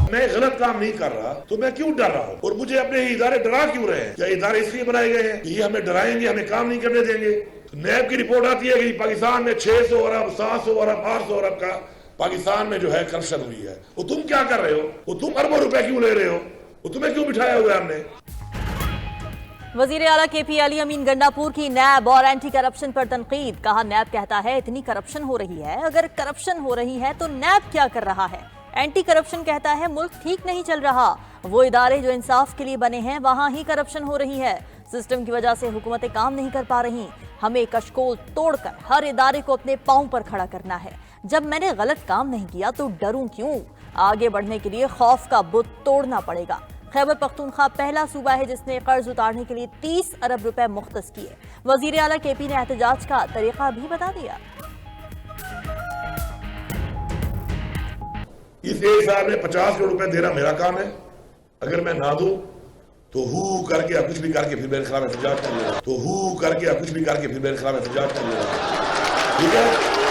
मैं गलत काम नहीं कर रहा तो मैं क्यों डर रहा हूँ? और मुझे अपने ही इदारे डरा क्यों रहे हैं? क्या इदारे इसलिए बनाए गए हैं कि ये हमें डराएंगे, हमें काम नहीं करने देंगे? तो नैब की रिपोर्ट आती है कि पाकिस्तान में 600 अरब 700 अरब 800 अरब का पाकिस्तान में जो है करप्शन हुई है। वो तुम क्या कर रहे हो? वो तुम अरबों रुपए क्यों ले रहे हो? वो तुम्हें क्यों बिठाया हुआ है हमने? वजीर आला केपी अली अमीन गंडापुर की नैब और एंटी करप्शन पर तनकीद। कहा नैब कहता है इतनी करप्शन हो रही है, अगर करप्शन हो रही है तो नैब क्या कर रहा है? एंटी करप्शन कहता है मुल्क ठीक नहीं चल रहा, वो इदारे जो इंसाफ के लिए बने हैं वहां ही करप्शन हो रही है। सिस्टम की वजह से हुकूमतें काम नहीं कर पा रही, हमें कशकोल तोड़कर हर इदारे को अपने पांव पर खड़ा करना है। जब मैंने गलत काम नहीं किया तो डरूं क्यों? आगे बढ़ने के लिए खौफ का बुत तोड़ना पड़ेगा। खैबर पख्तूनख्वा पहला सूबा है जिसने कर्ज उतारने के लिए 30 अरब रुपए मुख्तस किए। वजीर आला केपी ने एहतजाज का तरीका भी बता दिया। इस एक साल में 50 करोड़ रुपए देना मेरा काम है। अगर मैं ना दूं तो हु करके या कुछ भी करके फिर मेरे खिलाफ एहतजाज कर लूंगा। तो हु करके या कुछ भी करके फिर मेरे खिलाफ एहतजाज कर लूंगा। ठीक है?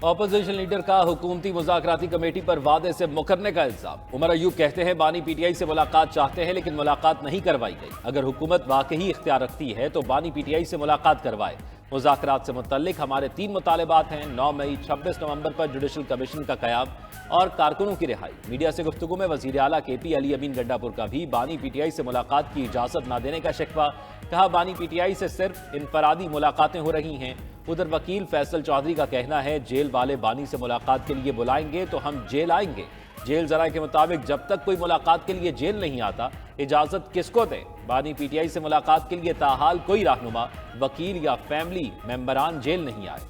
ऑपोजिशन लीडर का हुकूमती मुज़ाकराती कमेटी पर वादे से मुकरने का इल्जाम। उमर अयूब कहते हैं बानी पीटीआई से मुलाकात चाहते हैं लेकिन मुलाकात नहीं करवाई गई। अगर हुकूमत वाकई इख्तियार रखती है तो बानी पीटीआई से मुलाकात करवाए। मुज़ाकरात से मुतल्लिक हमारे 3 मुतालबात हैं: 9 मई 26 नवंबर पर जुडिशल कमीशन का क़याम और कारकुनों की रिहाई। मीडिया से गुफ्तगू में वज़ीर आला केपी अली अमीन गंडापुर का भी बानी पीटीआई से मुलाकात की इजाज़त न देने का शिकवा। कहा बानी पीटीआई से सिर्फ इनफरादी मुलाकातें हो रही हैं। उधर वकील फैसल चौधरी का कहना है जेल वाले बानी से मुलाकात के लिए बुलाएंगे तो हम जेल आएंगे। जेल जराये के मुताबिक जब तक कोई मुलाकात के लिए जेल नहीं आता इजाजत किसको दें? बानी पीटीआई से मुलाकात के लिए ताहाल कोई रहनुमा, वकील या फैमिली मेंबरान जेल नहीं आए।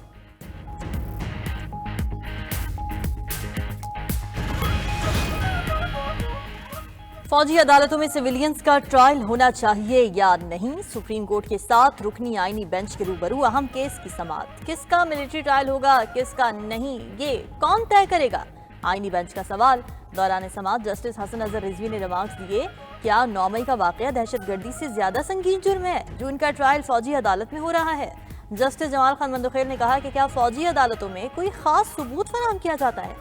फौजी अदालतों में सिविलियंस का ट्रायल होना चाहिए या नहीं? सुप्रीम कोर्ट के 7 रुकनी आईनी बेंच के रूबरू अहम केस की समाअत। किसका मिलिट्री ट्रायल होगा, किसका नहीं, ये कौन तय करेगा? आईनी बेंच का सवाल। दौरान समाअत जस्टिस हसन अजहर रिजवी ने रिमार्क्स दिए, क्या 9 मई का वाकया दहशतगर्दी से ज्यादा संगीन जुर्म है जो इनका ट्रायल फौजी अदालत में हो रहा है? जस्टिस जमाल खान मंदोखेर ने कहा कि क्या फौजी अदालतों में कोई खास सबूत फराहम किया जाता है?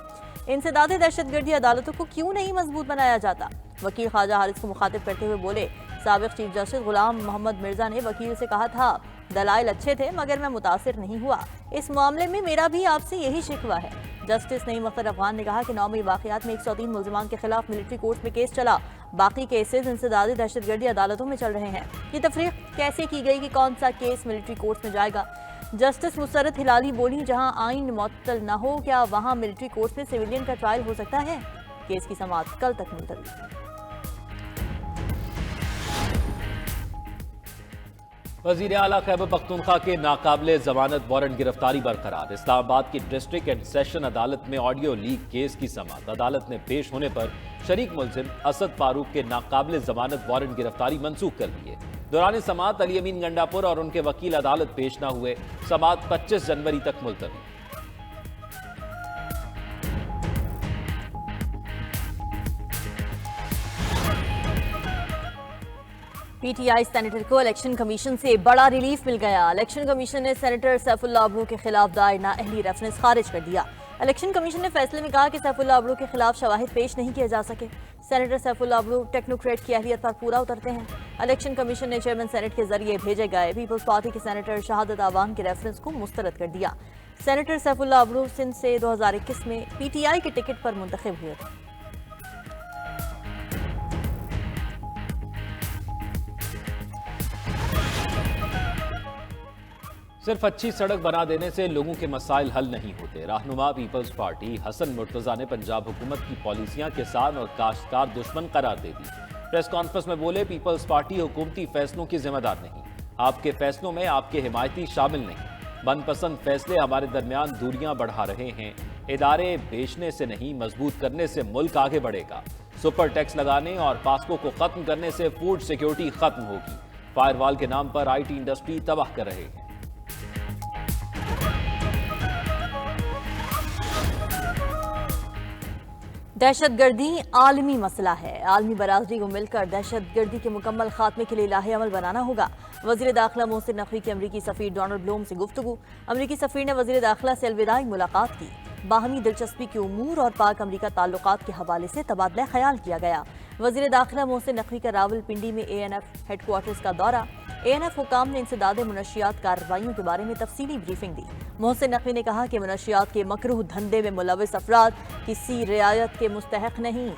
इंसदादे दहशतगर्दी अदालतों को क्यों नहीं मजबूत बनाया जाता? वकील ख्वाजा हारिस को मुखातिब करते हुए बोले, साबिक चीफ जस्टिस गुलाम मोहम्मद मिर्जा ने वकील से कहा था दलाइल अच्छे थे मगर मैं मुतासिर नहीं हुआ, इस मामले में मेरा भी आपसे यही शिकवा है। जस्टिस नईम अख्तर अफगान ने कहा कि 9 मई वाकयात में 103 मुल्जिमान के खिलाफ मिलिट्री कोर्ट में केस चला, बाकी केसेस इंसदादी दहशतगर्दी अदालतों में चल रहे हैं। ये तफरीक कैसे की गई कि कौन सा केस मिलिट्री कोर्ट में जाएगा? जस्टिस मुसरत हिलाली बोली, जहां आइन मुअत्तल न हो क्या वहां मिलिट्री कोर्ट में सिविलियन का ट्रायल हो सकता है? केस की समाअत कल तक मुलतवी। वज़ीर आला खैबर पख्तूनख्वा के नाकाबिले जमानत वारंट गिरफ्तारी बरकरार। इस्लामाबाद की डिस्ट्रिक्ट एंड सेशन अदालत में ऑडियो लीक केस की समाअत। अदालत ने पेश होने पर शरीक मुल्जिम असद फारूक के नाकाबिले जमानत वारंट गिरफ्तारी मंसूख कर दी है। दौरान समाअत अली अमीन गंडापुर और उनके वकील अदालत पेश न हुए। समाअत 25 जनवरी तक मुलतवी। पीटीआई सेनेटर को इलेक्शन कमीशन से बड़ा रिलीफ मिल गया। इलेक्शन कमीशन ने सेनेटर सैफुल्लाह अबरू के खिलाफ दायर नाअहली रेफरेंस खारिज कर दिया। इलेक्शन कमीशन ने फैसले में कहा कि सैफुल्लाह अबरू के खिलाफ शवाहिद पेश नहीं किए जा सके। सेनेटर सैफुल्लाह अबरू टेक्नोक्रेट की अहलियत पर पूरा उतरते हैं। इलेक्शन कमीशन ने चेयरमैन सेनेट के जरिए भेजे गए पीपल्स पार्टी के सेनेटर शहादत आवान के रेफरेंस को मुस्तरद कर दिया। सेनेटर सैफुल्लाह अबरू सिंध से 2021 में पीटीआई के टिकट पर मुंतखब हुए थे। सिर्फ अच्छी सड़क बना देने से लोगों के मसाइल हल नहीं होते। रहनुमा पीपल्स पार्टी हसन मुर्तजा ने पंजाब हुकूमत की पॉलिसियां किसान और काश्तकार दुश्मन करार दे दी। प्रेस कॉन्फ्रेंस में बोले, पीपल्स पार्टी हुकूमती फैसलों की जिम्मेदार नहीं, आपके फैसलों में आपके हिमायती शामिल नहीं। मनपसंद फैसले हमारे दरमियान दूरियां बढ़ा रहे हैं। इदारे बेचने से नहीं मजबूत करने से मुल्क आगे बढ़ेगा। सुपर टैक्स लगाने और पास्को को खत्म करने से फूड सिक्योरिटी खत्म होगी। फायरवॉल के नाम पर आईटी इंडस्ट्री तबाह कर रहे हैं। दहशतगर्दी आलमी मसला है। आलमी बरादरी को मिलकर दहशतगर्दी के मुकम्मल खात्मे के लिए लाहे अमल बनाना होगा। वज़ीर दाखिला मोहसिन नकवी की अमरीकी सफ़ीर डोनाल्ड ब्लूम से गुफ्तगू। अमरीकी सफ़ीर ने वज़ीर दाखिला से अलविदाई मुलाकात की। बाहमी दिलचस्पी के उमूर और पाक अमरीका ताल्लुकात के हवाले से तबादला ख्याल किया गया। वज़ीर दाखिला मोहसिन नकवी का रावलपिंडी में ANF हेडक्वार्टर्स का दौरा। ANF हुकाम ने इंसदाद मुनशियात कार्रवाइयों के बारे में तफसीली ब्रीफिंग दी। मोहसिन नकवी ने कहा कि मुनशियात के मकरूह धंधे में मुलविस अफराद किसी रियायत के मुस्तहक नहीं।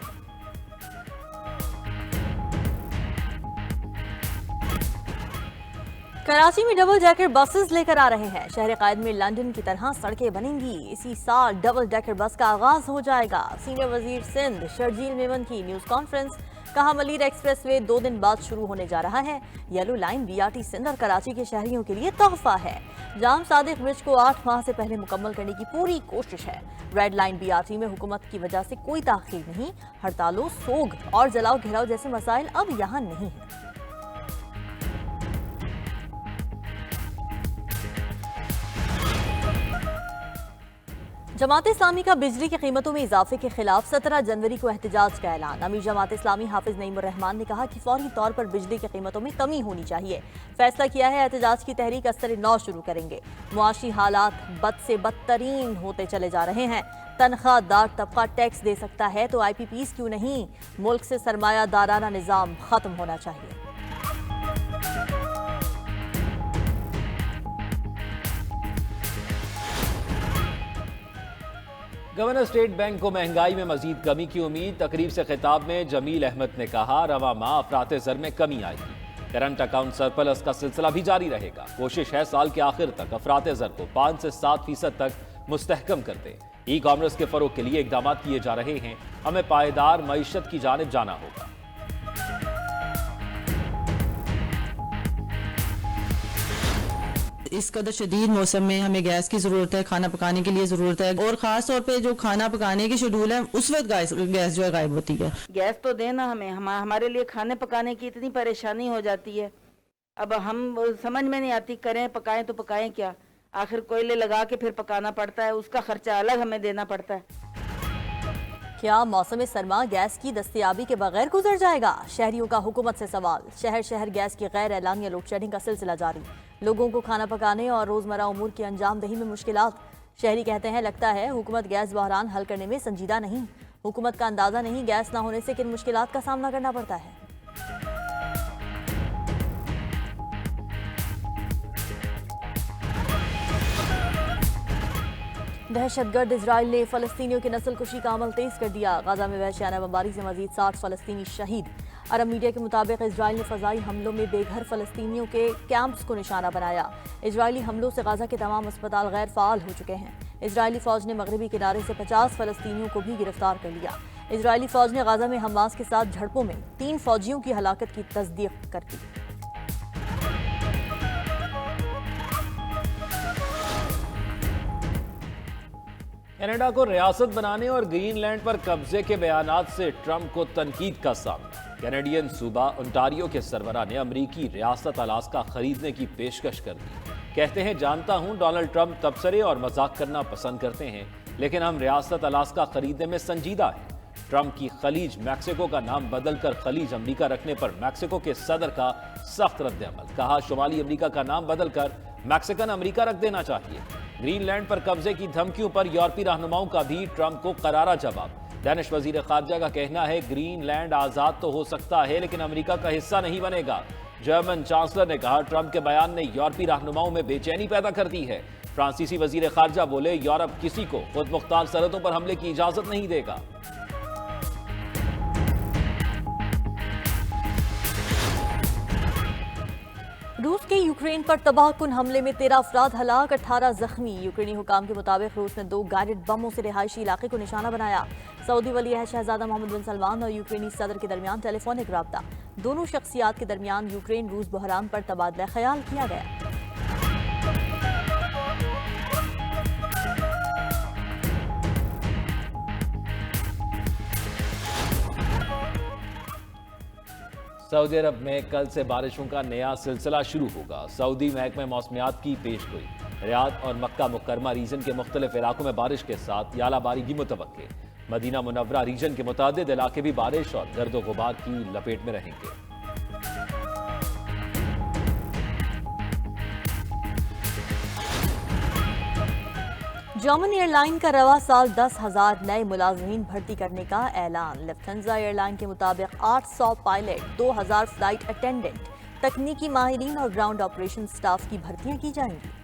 कराची में डबल डेकर बसेस लेकर आ रहे हैं। शहर कायद में लंदन की तरह सड़कें बनेंगी। इसी साल डबल डेकर बस का आगाज हो जाएगा। सीनियर वजीर सिंध शर्जील मेमन की न्यूज कॉन्फ्रेंस। कहा मलीर एक्सप्रेसवे 2 दिन बाद शुरू होने जा रहा है। येलो लाइन BRT सिंध और कराची के शहरियों के लिए तोहफा है। जाम सादिक ब्रिज को 8 माह से पहले मुकम्मल करने की पूरी कोशिश है। रेड लाइन BRT में हुकूमत की वजह से कोई ताखीर नहीं। हड़तालों, सोग और जलाओ घेराव जैसे मसाइल अब यहाँ नहीं है। जमात इस्लामी का बिजली की कीमतों में इजाफे के खिलाफ 17 जनवरी को एहतजाज का ऐलान। अमीर जमात इस्लामी हाफिज नईमुर रहमान ने कहा कि फौरी तौर पर बिजली की कीमतों में कमी होनी चाहिए। फैसला किया है एहतजाज की तहरीक अस्तर 9 शुरू करेंगे। मुआशी हालात बद से बदतरीन होते चले जा रहे हैं। तनख्वाहदार तबका टैक्स दे सकता है तो IPPs क्यों नहीं? मुल्क से सरमायादाराना निज़ाम खत्म होना चाहिए। गवर्नर स्टेट बैंक को महंगाई में मजीद कमी की उम्मीद। तकरीब से खिताब में जमील अहमद ने कहा रवा माह अफरात ज़र में कमी आएगी। करंट अकाउंट सरप्लस का सिलसिला भी जारी रहेगा। कोशिश है साल के आखिर तक अफरात ज़र को 5 से 7% तक मुस्तहकम कर दें। ई-कॉमर्स के फरोग के लिए इकदाम किए जा रहे हैं। हमें पायदार मईशत की जानिब जाना होगा। इस कदर शदीद मौसम में हमें गैस की ज़रूरत है, खाना पकाने के लिए ज़रूरत है और ख़ास तौर पे जो खाना पकाने की शेड्यूल है उस वक्त गैस जो है गायब होती है। गैस तो देना हमारे लिए खाने पकाने की इतनी परेशानी हो जाती है। अब हम समझ में नहीं आती, करें पकाएं तो पकाएं क्या? आखिर कोयले लगा के फिर पकाना पड़ता है, उसका खर्चा अलग हमें देना पड़ता है। क्या मौसम सरमा गैस की दस्तयाबी के बगैर गुजर जाएगा? शहरियों का हुकूमत से सवाल। शहर शहर गैस की गैर एलानिया लोड शेडिंग का सिलसिला जारी। लोगों को खाना पकाने और रोजमर्रा उमूर की अंजाम दही में मुश्किलात। शहरी कहते हैं लगता है हुकूमत गैस बहरान हल करने में संजीदा नहीं। हुकूमत का अंदाजा नहीं गैस ना होने से किन मुश्किलात का सामना करना पड़ता है। दहशतगर्द इजराइल ने फलस्तीनियों की नस्लकुशी का अमल तेज कर दिया। गाजा में वहशियाना बमबारी से मजीद 60 फलस्तीनी शहीद। अरब मीडिया के मुताबिक इजराइल ने फजाई हमलों में बेघर फलस्तीनियों के कैंप्स को निशाना बनाया। इजरायली हमलों से गाजा के तमाम अस्पताल गैर फाल हो चुके हैं। इजरायली फौज ने मगरबी किनारे से 50 फलस्तीनियों को भी गिरफ्तार कर लिया। इजरायली फौज ने गाजा में हमास के साथ झड़पों में 3 फौजियों की हलाकत की तस्दीक कर दी। कनाडा को रियासत बनाने और ग्रीनलैंड पर कब्जे के बयानात से ट्रंप को तनकीद का सामना। कैनेडियन सूबा ओंटारियो के सरबरा ने अमरीकी रियासत अलास्का खरीदने की पेशकश कर दी। कहते हैं जानता हूं डोनाल्ड ट्रंप तबसरे और मजाक करना पसंद करते हैं, लेकिन हम रियासत अलास्का खरीदने में संजीदा हैं। ट्रंप की खलीज मैक्सिको का नाम बदलकर खलीज अमरीका रखने पर मैक्सिको के सदर का सख्त रद्द-ए-अमल। कहा शुमाली अमरीका का नाम बदलकर मैक्सिकन अमरीका रख देना चाहिए। ग्रीनलैंड पर कब्जे की धमकियों पर यूरोपीय रहनुमाओं का भी ट्रंप को करारा जवाब। डेनिश वजीर खारजा का कहना है ग्रीनलैंड आजाद तो हो सकता है लेकिन अमेरिका का हिस्सा नहीं बनेगा। जर्मन चांसलर ने कहा ट्रंप के बयान ने यूरोपीय रहनुमाओं में बेचैनी पैदा कर दी है। फ्रांसीसी वजीर खारजा बोले यूरोप किसी को खुद मुख्तार सरहदों पर हमले की इजाजत नहीं देगा। रूस के यूक्रेन पर तबाहकुन हमले में 13 अफराद हलाक, 18 जख्मी। यूक्रेनी हुकाम के मुताबिक रूस ने 2 गाइडेड बमों से रिहायशी इलाके को निशाना बनाया। सऊदी वली अहद शहजादा मोहम्मद बिन सलमान और यूक्रेनी सदर के दरमियान टेलीफोनिक राब्ता। दोनों शख्सियात के दरमियान यूक्रेन रूस बहरान पर तबादला ख्याल किया गया। सऊदी अरब में कल से बारिशों का नया सिलसिला शुरू होगा। सऊदी महकमे मौसमियात की पेशगोई। रियाद और मक्का मुकरमा रीजन के मुख्तलिफ इलाकों में बारिश के साथ यालाबारी भी मुतवक्के। मदीना मुनव्वरा रीजन के मुतादिद इलाके भी बारिश और गर्द गुबार की लपेट में रहेंगे। जर्मन एयरलाइन का रवा साल 10,000 नए मुलाजमीन भर्ती करने का ऐलान। लुफ्थांसा एयरलाइन के मुताबिक 800 पायलट, 2,000 फ्लाइट अटेंडेंट, तकनीकी माहिरीन और ग्राउंड ऑपरेशन स्टाफ की भर्तियां की जाएंगी।